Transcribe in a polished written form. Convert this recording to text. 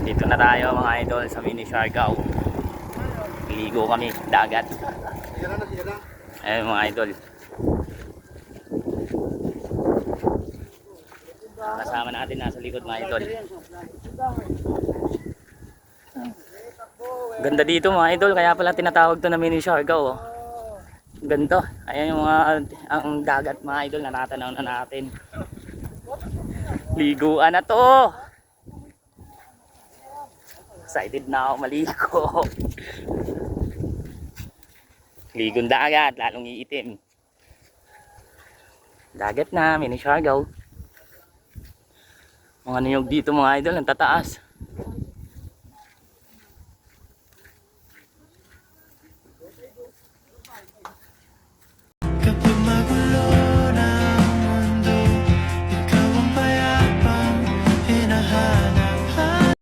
Dito na tayo mga idol sa Mini Siargao. Ligo kami, dagat. Ayun mga idol. Kasama natin nasa likod mga idol. Ganda dito mga idol, kaya pala tinatawag to na Mini Siargao. Oh. Ganito. Ayan yung mga ang dagat mga idol, natatanaw na natin. Liguan na to. Excited na ako maligo. Ligong dagat, lalong iitim. Dagat na, Mini Siargao. Mga niyog dito mga idol, ang tataas.